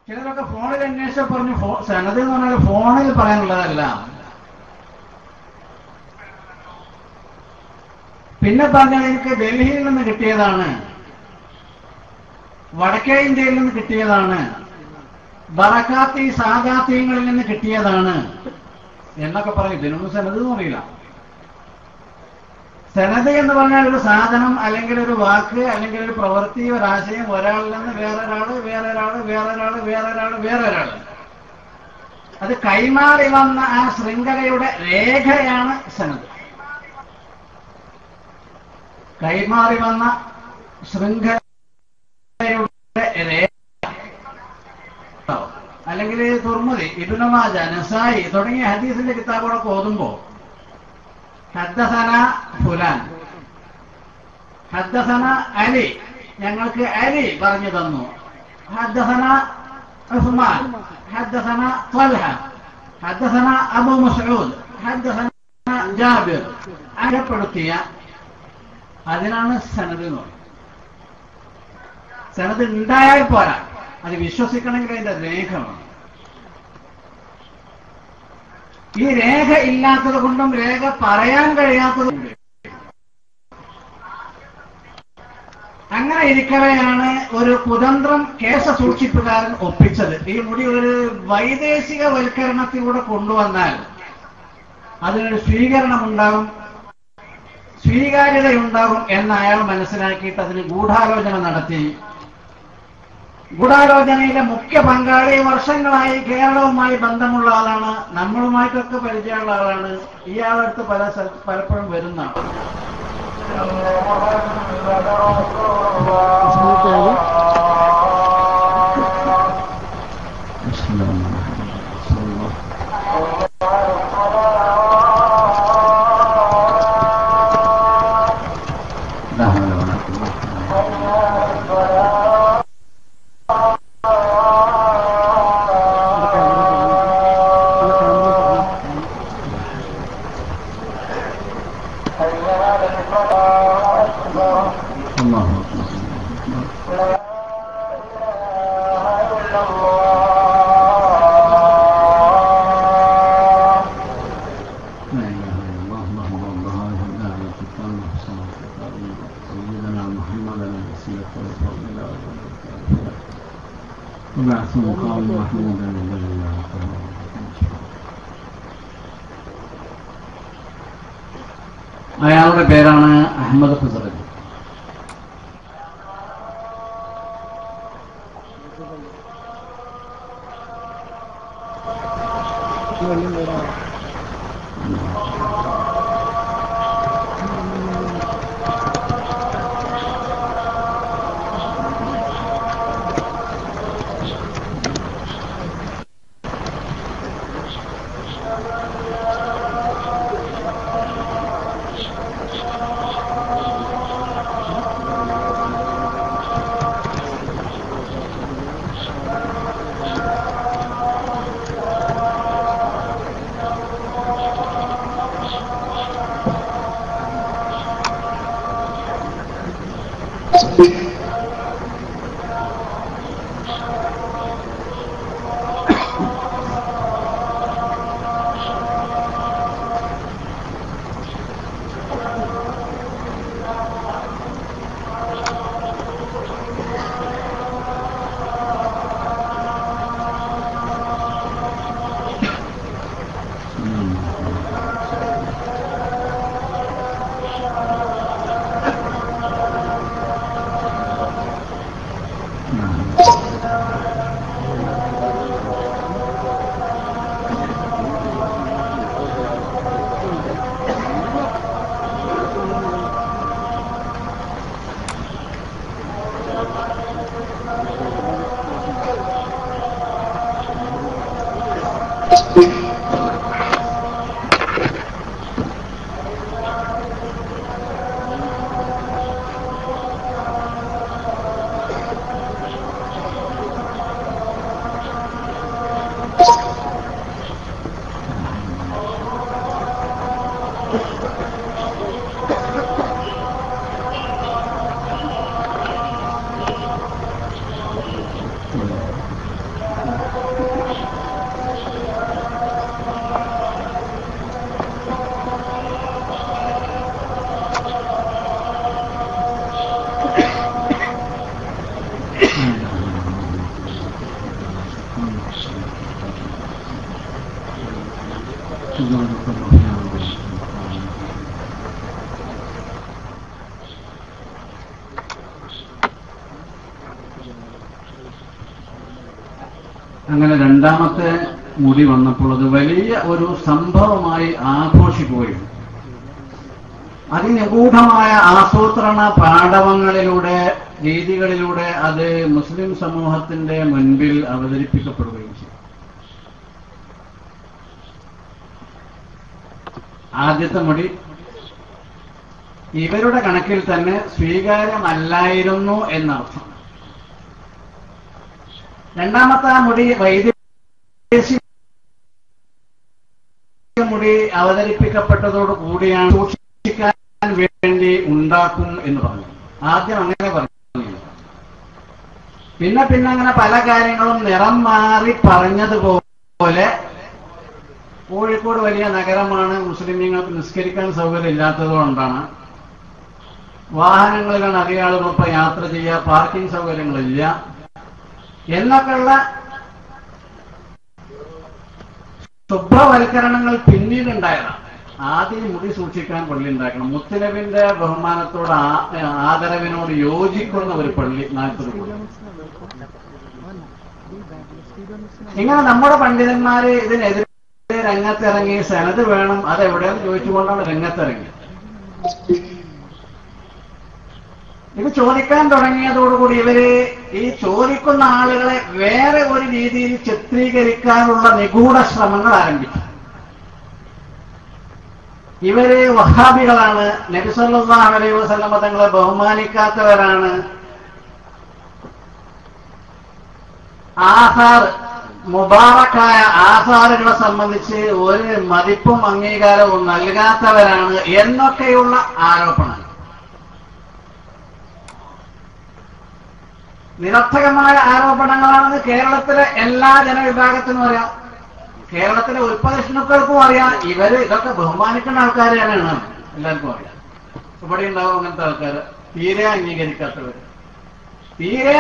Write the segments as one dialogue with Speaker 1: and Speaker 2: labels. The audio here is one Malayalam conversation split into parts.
Speaker 1: ചിലരൊക്കെ ഫോണിൽ അന്വേഷിച്ച പറഞ്ഞു സനത് എന്ന് പറഞ്ഞാൽ ഫോണിൽ പറയാനുള്ളതല്ല. പിന്നെ പറഞ്ഞാൽ എനിക്ക് ഡൽഹിയിൽ നിന്ന് കിട്ടിയതാണ്, വടക്കേ ഇന്ത്യയിൽ നിന്ന് കിട്ടിയതാണ്, ബറക്കാത്തി സാദാത്യങ്ങളിൽ നിന്ന് കിട്ടിയതാണ് എന്നൊക്കെ പറയും. ഇതിനൊന്നും സനത് എന്ന് പറയില്ല. സനത് എന്ന് പറഞ്ഞാൽ ഒരു സാധനം അല്ലെങ്കിൽ ഒരു വാക്ക് അല്ലെങ്കിൽ ഒരു പ്രവൃത്തി, ഒരാശയം ഒരാളിൽ നിന്ന് വേറൊരാള് വേറൊരാള് വേറൊരാള് വേറൊരാള് വേറൊരാള് അത് കൈമാറി വന്ന ആ ശൃംഖലയുടെ രേഖയാണ് സനത്. കൈമാറി വന്ന ശൃംഖലയുടെ രേഖ. അല്ലെങ്കിൽ തുർമുദി, ഇബ്നു മാജ, നസായി തുടങ്ങിയ ഹദീസിന്റെ കിതാബുകളൊക്കെ ഓതുമ്പോ ഹദ്ദസന ഫുലാൻ, ഹദ്ദസന അലി, ഞങ്ങൾക്ക് അലി പറഞ്ഞു തന്നു, ഹദ്ദസന ഉസ്മാൻ, ഹദ്ദസന ത്വൽഹ, ഹദ്ദസന അബൂ മസ്ഊദ്, ഹദ്ദസന ജാബിർ അകപ്പെടുത്തിയ അതിനാണ് സനത് എന്ന് പറയുന്നത്. സനത് ഉണ്ടായാൽ പോരാ, അത് വിശ്വസിക്കണമെങ്കിൽ അതിന്റെ രേഖ വേണം. ഈ രേഖ ഇല്ലാത്തത് കൊണ്ടും രേഖ പറയാൻ കഴിയാത്തത് കൊണ്ട് അങ്ങനെ ഇരിക്കവെയാണ് ഒരു കുതന്ത്രം കേസ സൂക്ഷിപ്പുകാരൻ ഒപ്പിച്ചത്. ഈ മുടി ഒരു വൈദേശിക വൽക്കരണത്തിലൂടെ കൊണ്ടുവന്നാൽ അതിനൊരു സ്വീകരണമുണ്ടാകും, സ്വീകാര്യതയുണ്ടാകും എന്ന് അയാൾ മനസ്സിലാക്കിയിട്ട് അതിന് ഗൂഢാലോചന നടത്തി. ഗൂഢാലോചനയിലെ മുഖ്യ പങ്കാളി വർഷങ്ങളായി കേരളവുമായി ബന്ധമുള്ള ആളാണ്, നമ്മളുമായിട്ടൊക്കെ പരിചയമുള്ള ആളാണ്. ഇയാളടുത്ത് പലപ്പോഴും വരുന്നതാണ്. അയാളുടെ പേരാണ് അഹമ്മദ് ഖുസറ. അങ്ങനെ രണ്ടാമത്തെ മുടി വന്നപ്പോൾ അത് വലിയ ഒരു സംഭവമായി ആഘോഷിക്കുകയും അതിനിഗൂഢമായ ആസൂത്രണ പാടവങ്ങളിലൂടെ രീതികളിലൂടെ അത് മുസ്ലിം സമൂഹത്തിന്റെ മുൻപിൽ അവതരിപ്പിക്കപ്പെടുകയും ചെയ്തു. ആദ്യത്തെ മുടി ഇവരുടെ കണക്കിൽ തന്നെ സ്വീകാര്യമല്ലായിരുന്നു എന്നർത്ഥം. രണ്ടാമത്തെ മുടി വൈദേശിക മുടി അവതരിപ്പിക്കപ്പെട്ടതോടു കൂടിയാണ് സൂക്ഷിക്കാൻ വേണ്ടി ഉണ്ടാക്കും എന്ന് പറഞ്ഞു. ആദ്യം അങ്ങനെ പറഞ്ഞു. പിന്നെ അങ്ങനെ പല കാര്യങ്ങളും നിറം മാറി പറഞ്ഞതുപോലെ കോഴിക്കോട് വലിയ നഗരമാണ്, മുസ്ലിമീങ്ങൾക്ക് നിസ്കരിക്കാൻ സൗകര്യം ഇല്ലാത്തതുകൊണ്ടാണ് വാഹനങ്ങളിലാണ് അധികം ആളുകൾ ഇപ്പൊ യാത്ര ചെയ്യുക, പാർക്കിംഗ് സൗകര്യങ്ങളില്ല എന്നൊക്കെയുള്ള ശുഭ്രവൽക്കരണങ്ങൾ പിന്നീടുണ്ടായതാണ്. ആദ്യം മുടി സൂക്ഷിക്കാൻ പള്ളി ഉണ്ടാക്കണം. മുത്തനബിന്റെ ബഹുമാനത്തോട് ആദരവിനോട് യോജിക്കുന്ന ഒരു പള്ളി 40 കോടി. ഇങ്ങനെ നമ്മുടെ പണ്ഡിതന്മാര് ഇതിനെതിരെ രംഗത്തിറങ്ങി സനത് വേണം അതെവിടെയെന്ന് ചോദിച്ചുകൊണ്ടാണ് രംഗത്തിറങ്ങി. ഇത് ചോദിക്കാൻ തുടങ്ങിയതോടുകൂടി ഇവര് ഈ ചോദിക്കുന്ന ആളുകളെ വേറെ ഒരു രീതിയിൽ ചിത്രീകരിക്കാനുള്ള നിഗൂഢ ശ്രമങ്ങൾ ആരംഭിച്ചു. ഇവര് വഹാബികളാണ്, നബി സല്ലല്ലാഹു അലൈഹി വസല്ലം തങ്ങളെ ബഹുമാനിക്കാത്തവരാണ്, ആസാർ മുബാറക്കായ ആസാറുകളെ സംബന്ധിച്ച് ഒരു മതിപ്പും അംഗീകാരവും നൽകാത്തവരാണ് എന്നൊക്കെയുള്ള ആരോപണം. നിരർത്ഥകമായ ആരോപണങ്ങളാണെന്ന് കേരളത്തിലെ എല്ലാ ജനവിഭാഗത്തിനും അറിയാം. കേരളത്തിലെ ഉൽപ്പദഷ്ണുക്കൾക്കും അറിയാം. ഇവര് ഇതൊക്കെ ബഹുമാനിക്കുന്ന ആൾക്കാരെയാണ് എല്ലാവർക്കും അറിയാം. ഇവിടെ ഉണ്ടാവും അങ്ങനത്തെ ആൾക്കാർ, തീരെ അംഗീകരിക്കാത്തവർ, തീരെ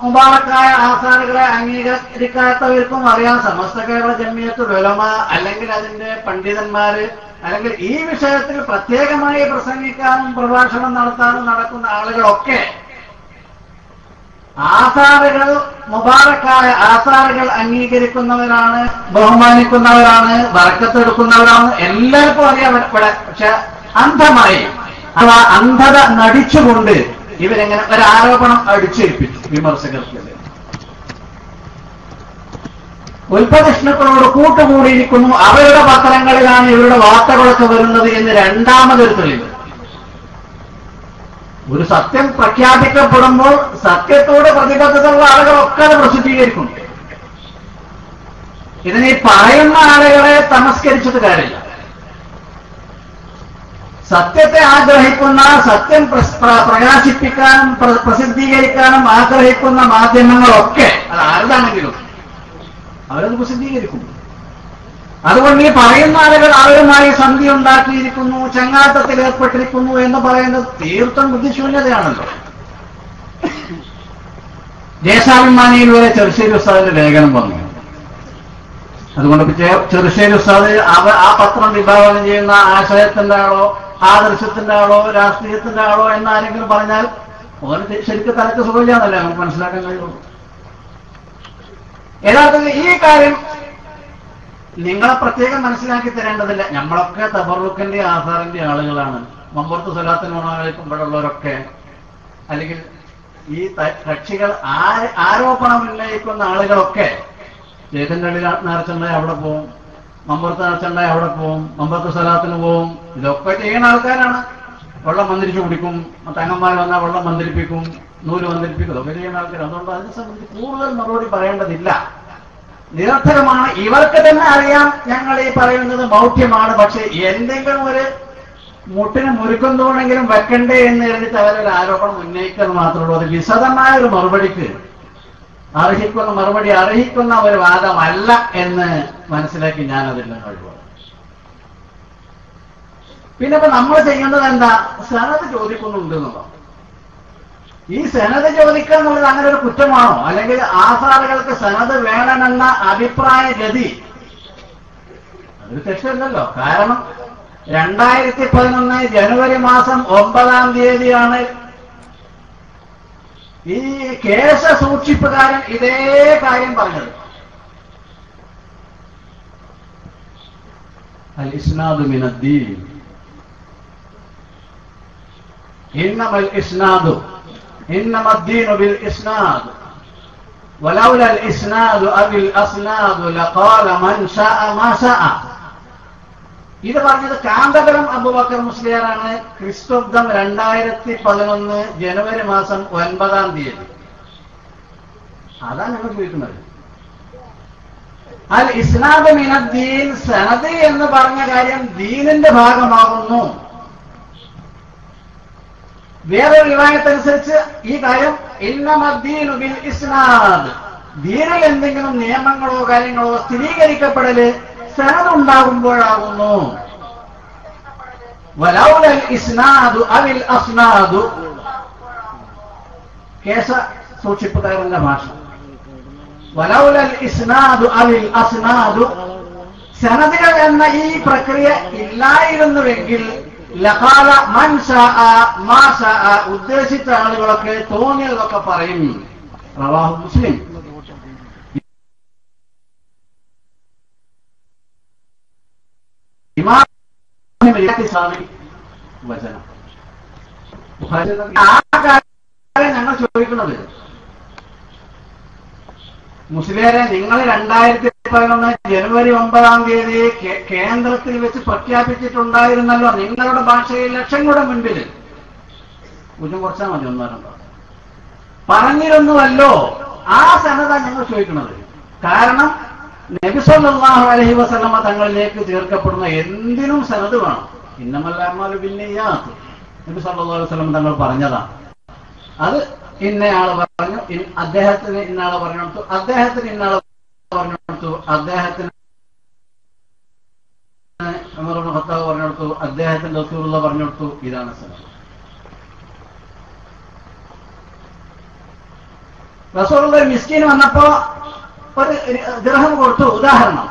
Speaker 1: മുബാറക്കായ ആസാറുകളെ അംഗീകരിക്കാത്തവർക്കും അറിയാം. സമസ്ത കേരള ജമിയത്തുൽ ഉലമ അല്ലെങ്കിൽ അതിന്റെ പണ്ഡിതന്മാര് അല്ലെങ്കിൽ ഈ വിഷയത്തിൽ പ്രത്യേകമായി പ്രസംഗിക്കാനും പ്രഭാഷണം നടത്താനും നടക്കുന്ന ആളുകളൊക്കെ ആസാറുകൾ, മുബാറക്കായ ആസാറുകൾ അംഗീകരിക്കുന്നവരാണ്, ബഹുമാനിക്കുന്നവരാണ്, ബറക്കത്തെടുക്കുന്നവരാണ്, എല്ലാവർക്കും അറിയാം ഇവിടെ. പക്ഷെ അന്ധമായി അഥവാ അന്ധത നടിച്ചുകൊണ്ട് ഇവരെങ്ങനെ ഒരു ആരോപണം അടിച്ചേൽപ്പിച്ചു വിമർശകർക്കെതിരെ. ഉൽപ്പദഷ്ണുക്കളോട് കൂട്ടുകൂടിയിരിക്കുന്നു, അവരുടെ പത്രങ്ങളിലാണ് ഇവരുടെ വാർത്തകളൊക്കെ വരുന്നത് എന്ന് രണ്ടാമതൊരു തെളിവ്. ഒരു സത്യം പ്രഖ്യാപിക്കപ്പെടുമ്പോൾ സത്യത്തോട് പ്രതിബദ്ധതയുള്ള ആളുകളൊക്കെ അത് പ്രസിദ്ധീകരിക്കും. ഇതിന് ഈ പറയുന്ന ആളുകളെ തമസ്കരിച്ചിട്ട് കാര്യമില്ല. സത്യത്തെ ആഗ്രഹിക്കുന്ന, സത്യം പ്രകാശിപ്പിക്കാനും പ്രസിദ്ധീകരിക്കാനും ആഗ്രഹിക്കുന്ന മാധ്യമങ്ങളൊക്കെ അത് ആരുതാണെങ്കിലും അവരത് പ്രസിദ്ധീകരിക്കും. അതുകൊണ്ട് ഈ പറയുന്ന ആളുകൾ അവരുമായി സന്ധി ഉണ്ടാക്കിയിരിക്കുന്നു, ചങ്ങാത്തത്തിൽ ഏർപ്പെട്ടിരിക്കുന്നു എന്ന് പറയുന്നത് തീർത്തും ബുദ്ധിശൂന്യതയാണല്ലോ. ദേശാഭിമാനിയിൽ വരെ ചെറുശ്ശേരി ഉസ്താദിന്റെ ലേഖനം വന്നു. അതുകൊണ്ട് ചെറുശ്ശേരി ഉസ്താദ് ആ പത്രം വിഭാവനം ചെയ്യുന്ന ആശയത്തിന്റെ ആളോ ആദർശത്തിന്റെ ആളോ രാഷ്ട്രീയത്തിന്റെ ആളോ എന്നാരെങ്കിലും പറഞ്ഞാൽ ഓന് ശരിക്കും തലക്ക് സുഖമില്ലാന്നല്ലേ നമുക്ക് മനസ്സിലാക്കാൻ കഴിയുള്ളൂ. യഥാർത്ഥത്തിൽ ഈ കാര്യം നിങ്ങളെ പ്രത്യേകം മനസ്സിലാക്കി തരേണ്ടതില്ല. നമ്മളൊക്കെ തബറുക്കിന്റെ ആധാറിന്റെ ആളുകളാണ്. മമ്പുറത്ത് സ്വലാത്തിന് ഇവിടെയുള്ളവരൊക്കെ അല്ലെങ്കിൽ ഈ കക്ഷികൾ ആരോപണം ഉന്നയിക്കുന്ന ആളുകളൊക്കെ ചേതന്റെ അടി നേർച്ചുണ്ടായി അവിടെ പോവും, മമ്പുറത്ത് നേർച്ചുണ്ടായി അവിടെ പോവും, മമ്പുറത്ത് സ്വലാത്തിന് പോവും. ഇതൊക്കെ ചെയ്യുന്ന ആൾക്കാരാണ്. വെള്ളം മന്ത്രിച്ചു കുടിക്കും, തങ്ങന്മാർ വന്നാൽ വെള്ളം മന്ത്രിപ്പിക്കും, നൂല് മന്ത്രിപ്പിക്കും, ഇതൊക്കെ ചെയ്യുന്ന ആൾക്കാർ. അതുകൊണ്ട് അതിനെ സംബന്ധിച്ച് കൂടുതൽ മറുപടി പറയേണ്ടതില്ല. നിരർത്ഥകമാണ്. ഇവർക്ക് തന്നെ അറിയാം ഞങ്ങൾ ഈ പറയുന്നത് മൗഢ്യമാണ്. പക്ഷെ എന്തെങ്കിലും ഒരു മുട്ടിന് മുരുക്കം തോണെങ്കിലും വെക്കണ്ടേ എന്ന് എഴുതിയിട്ട് അവരൊരു ആരോപണം ഉന്നയിക്കുന്നത് മാത്രമേ ഉള്ളൂ. അത് വിശദമായ ഒരു മറുപടിക്ക് അർഹിക്കുന്ന ഒരു വാദമല്ല എന്ന് മനസ്സിലാക്കി ഞാനതില്ല കഴിവ്. പിന്നെ ഇപ്പൊ നമ്മൾ ചെയ്യേണ്ടത് എന്താ? സനത് ചോദിക്കുന്നുണ്ട് എന്നുള്ളത്. ഈ സനത് ചോദിക്കുക എന്നുള്ളത് അങ്ങനെ ഒരു കുറ്റമാണോ? അല്ലെങ്കിൽ ആസാറുകൾക്ക് സനത് വേണമെന്ന അഭിപ്രായ ഗതി അതൊരു തെറ്റല്ലല്ലോ. കാരണം 2011 ജനുവരി മാസം 9-ാം തീയതിയാണ് ഈ കേശ സൂക്ഷിപ്പുകാരൻ ഇതേ കാര്യം പറഞ്ഞത്. അൽ ഇസ്നാദു മിനദ്ദീൻ. ഇന്നമൽ ഇസ്നാദു ഇന്നമദ്ദീനു ബിൽ ഇസ്നാദ് വലൗലൽ ഇസ്നാദു അബിൽ അസ്നാദു ലഖാല മൻ ശാഅ മാ ശാഅ. ഇത് പറഞ്ഞത് കാന്തപുരം അബൂബക്കർ മുസ്ലിയാറാണ്. ക്രിസ്തുബ്ദം 2011 ജനുവരി മാസം 9-ാം തീയതി. അതാണ് ഞങ്ങൾ ചോദിക്കുന്നത്. അൽ ഇസ്നാദ് മിനദ്ദീൻ, സനദ് എന്ന് പറഞ്ഞ കാര്യം ദീനിന്റെ ഭാഗമാകുന്നു. വേറൊരു റിവായത്തനുസരിച്ച് ഈ കാര്യം ഇന്നമദ്ദീനു ബിൽ ഇസ്നാദ്, ദീനിൽ എന്തെങ്കിലും നിയമങ്ങളോ കാര്യങ്ങളോ സ്ഥിരീകരിക്കപ്പെടല് സനദ് ഉണ്ടാകുമ്പോഴാകുന്നു. വലൗലൽ ഇസ്നാദു അവിൽ അസ്നാദു, കേസ സൂക്ഷിപ്പുകാരന്റെ ഭാഷ. വലൗലൽ ഇസ്നാദു അവിൽ അസ്നാദു, സനദുകൾ എന്ന ഈ പ്രക്രിയ ഇല്ലായിരുന്നുവെങ്കിൽ ലഖാല മൻ ശാഅ മാ ശാഅ, ഉദ്ദേശിച്ച ആളുകളൊക്കെ തോന്നിയതൊക്കെ പറയും. റവാഹു മുസ്ലിം. വചനം ഞങ്ങൾ ചോദിക്കുന്നത്, മുസ്ലിയാരെ നിങ്ങൾ 2011 ജനുവരി 9-ാം തീയതി കേന്ദ്രത്തിൽ വെച്ച് പ്രഖ്യാപിച്ചിട്ടുണ്ടായിരുന്നല്ലോ നിങ്ങളുടെ ഭാഷയിൽ ലക്ഷങ്ങളുടെ മുൻപിൽ, കുറ്റം കുറച്ചാൽ മതി, ഒന്നോ പറഞ്ഞിരുന്നുവല്ലോ. ആ സനദ ഞങ്ങൾ ചോദിക്കുന്നത്. കാരണം നബി സല്ലല്ലാഹു അലൈഹി വസല്ലമ തങ്ങളിലേക്ക് ചേർക്കപ്പെടുന്ന എന്തിനും സനദ് വേണം. ഇന്നമൽ അഅ്മാലു ബിന്നിയ്യാത്ത് നബി സല്ലല്ലാഹു അലൈഹി വസല്ലമ തങ്ങൾ പറഞ്ഞതാണ്. അത് ഇന്നയാള് പറഞ്ഞു, അദ്ദേഹത്തിന് ഇന്നാള് പറഞ്ഞെടുത്തു, അദ്ദേഹത്തിന് ഇന്നാള് പറഞ്ഞെടുത്തു, അദ്ദേഹത്തിന് ഉമർ ഇബ്നു ഖത്താബ് പറഞ്ഞെടുത്തു, അദ്ദേഹത്തിന്റെ റസൂലുള്ളാഹി പറഞ്ഞെടുത്തു. ഇതാണ് സനദ്. റസൂലുള്ളാഹി മിസ്കീൻ വന്നപ്പോ ഒരു ദിർഹം കൊടുത്തു, ഉദാഹരണം.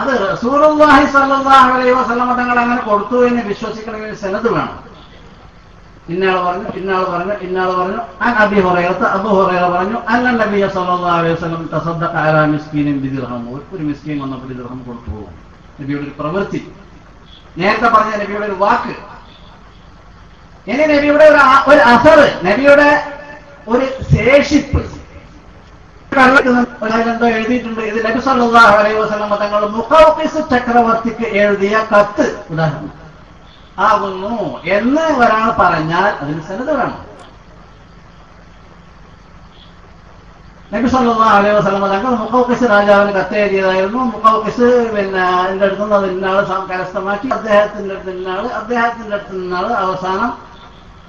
Speaker 1: അത് റസൂലുള്ളാഹി സ്വല്ലല്ലാഹു അലൈഹി വസല്ലമ തങ്ങൾ അങ്ങനെ കൊടുത്തു എന്ന് വിശ്വസിക്കണമെങ്കിൽ സനദ് വേണം. ഇന്നയാൾ പറഞ്ഞു, ഇന്നാൾ പറഞ്ഞു, ഇന്നാൾ പറഞ്ഞു. അൻ അബീ ഹുറൈറ, അബൂ ഹുറൈറ പറഞ്ഞു, അന്ന നബിയ സ്വല്ലല്ലാഹു അലൈഹി വസല്ലം തസദ്ദഖ അലാ മിസ്കീനിൻ ബിദിർഹം, ഒരു മിസ്കീൻ വന്നപ്പോൾ ദിർഹം കൊടുത്തു പോകും. നബിയുടെ ഒരു പ്രവൃത്തി, നേരത്തെ പറഞ്ഞ നബിയുടെ ഒരു വാക്ക്. ഇനി നബിയുടെ ഒരു അസർ, നബിയുടെ ഒരു ശേഷിപ്പ് എന്തോ എഴുതിയിട്ടുണ്ട്. ഇത് നബി സല്ലല്ലാഹു അലൈഹി വസല്ലം തങ്ങൾ മുഖൗഖിസ് ചക്രവർത്തിക്ക് എഴുതിയ കത്ത് ഉദാഹരണം ആകുന്നു എന്ന് ഒരാൾ പറഞ്ഞാൽ അതിന് സനദ് വേണം. നബി സല്ലല്ലാഹു അലൈഹി വസല്ലം തങ്ങൾ മുഖൗഖിസ് രാജാവിന് കത്ത് എഴുതിയതായിരുന്നു. മുഖൗഖിസ് എന്റെ അടുത്ത് നിന്ന് അത് ഇന്നാള് കരസ്ഥമാക്കി, അദ്ദേഹത്തിന്റെ അടുത്ത് ഇന്നാള്, അദ്ദേഹത്തിന്റെ അടുത്ത് നിന്നാള് അവസാനം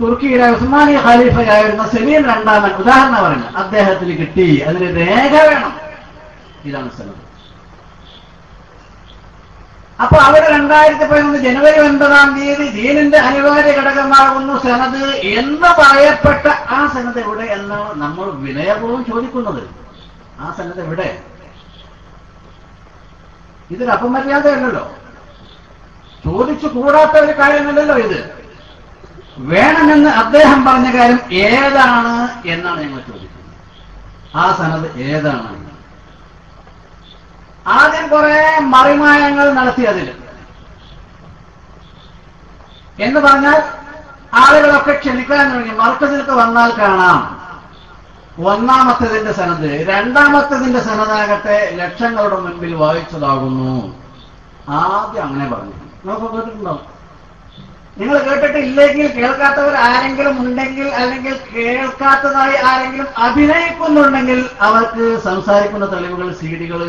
Speaker 1: തുർക്കിയിലെ ഉസ്മാനി ഖലീഫയായിരുന്ന സെലീം രണ്ടാമൻ ഉദാഹരണം പറഞ്ഞു, അദ്ദേഹത്തിന് കിട്ടി. അതിന് രേഖ വേണം. ഇതാണ് സനദ്. അപ്പൊ അവിടെ 2011 ജനുവരി 9-ാം തീയതി ദീനിന്റെ അനിവാര്യ ഘടകമാകുന്നു സനദ് എന്ന് പറയപ്പെട്ട ആ സനദ് എവിടെ എന്നാണ് നമ്മൾ വിനയപൂർവ്വം ചോദിക്കുന്നത്. ആ സനദ് എവിടെ? ഇതൊരു അപമര്യാദയല്ലല്ലോ, ചോദിച്ചു കൂടാത്ത ഒരു കാര്യമല്ലല്ലോ ഇത്. വേണമെന്ന് അദ്ദേഹം പറഞ്ഞ കാര്യം ഏതാണ് എന്നാണ് ഞങ്ങൾ ചോദിക്കുന്നത്. ആ സനദ് ഏതാണ്? ആദ്യം കുറെ മറിമായങ്ങൾ നടത്തി അതിൽ എന്ന് പറഞ്ഞാൽ ആളുകളൊക്കെ ക്ഷണിക്കാൻ തുടങ്ങി. മർക്കസിലേക്ക് വന്നാൽ കാണാം ഒന്നാമത്തേതിന്റെ സനദ്, രണ്ടാമത്തേതിന്റെ സനദാകട്ടെ ലക്ഷങ്ങളുടെ മുൻപിൽ വായിച്ചതാകുന്നു. ആദ്യം അങ്ങനെ പറഞ്ഞു. നിങ്ങൾക്ക് കേട്ടിട്ടുണ്ടാവും. നിങ്ങൾ കേട്ടിട്ടില്ലെങ്കിൽ കേൾക്കാത്തവർ ആരെങ്കിലും ഉണ്ടെങ്കിൽ, അല്ലെങ്കിൽ കേൾക്കാത്തതായി ആരെങ്കിലും അഭിനയിക്കുന്നുണ്ടെങ്കിൽ അവർക്ക് സംസാരിക്കുന്ന തെളിവുകൾ CD-കൾ